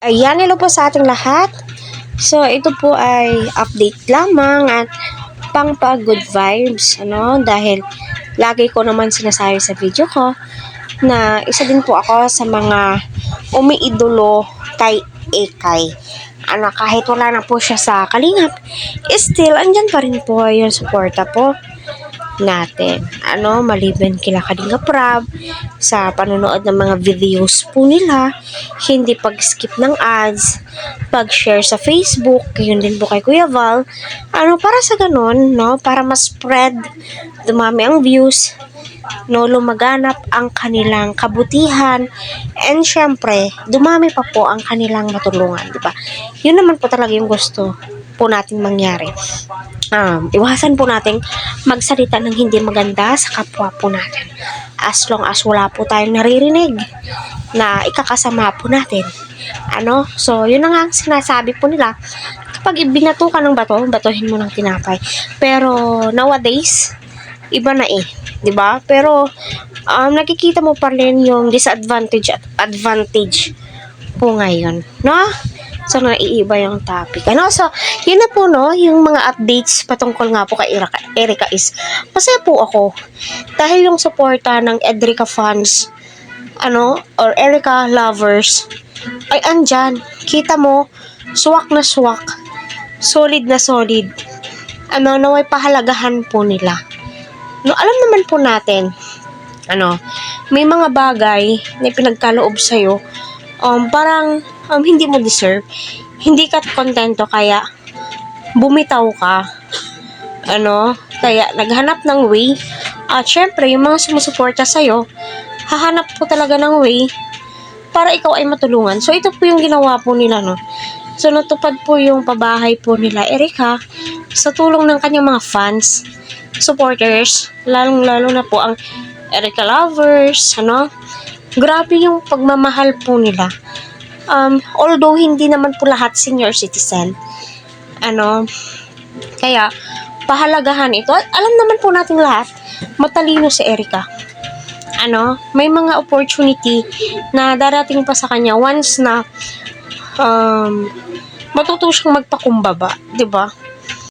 Ayan, hello po sa ating lahat. So, ito po ay update lamang at pang-good vibes, dahil lagi ko naman sinasabi sa video ko na isa din po ako sa mga umiidolo kay Ekay. Kahit wala na po siya sa Kalingap, still, andyan pa rin po yung suporta po natin. Maliban kila Kalinga Prab sa panonood ng mga videos po nila, hindi pag-skip ng ads, pag-share sa Facebook, yun din po kay Kuya Val. Para sa ganun, para mas spread, dumami ang views, lumaganap ang kanilang kabutihan, and syempre, dumami pa po ang kanilang matulungan, di ba? Yun naman po talaga yung gusto po nating mangyari. Iwasan po nating magsalita ng hindi maganda sa kapwa po natin. As long as wala po tayong naririnig na ikakasama po natin. So, yun na nga ang sinasabi po nila. Kapag ibinato ka ng bato, batuhin mo ng tinapay. Pero, nowadays, iba na diba? Pero, nakikita mo pa rin yung disadvantage at advantage po ngayon, So, naiiba yung topic. So, yun na po, yung mga updates patungkol nga po kay Erica is, masaya po ako. Dahil yung suporta ng Edrica fans, or Erica lovers, ay andyan. Kita mo, swak na swak. Solid na solid. Naway pahalagahan po nila. Alam naman po natin, may mga bagay na pinagkaloob sa'yo, parang hindi mo deserve, hindi ka kontento, kaya bumitaw ka, kaya naghanap ng way, at syempre yung mga sumusuporta sa'yo, hahanap po talaga ng way para ikaw ay matulungan. So ito po yung ginawa po nila, So natupad po yung pabahay po nila Erica sa tulong ng kanyang mga fans, supporters, lalong-lalo na po ang Erica lovers, grabe yung pagmamahal po nila. Although hindi naman po lahat senior citizen, kaya pahalagahan ito. Alam naman po natin lahat, matalino si Erica. May mga opportunity na darating pa sa kanya once na matuto siyang magpakumbaba, 'di ba?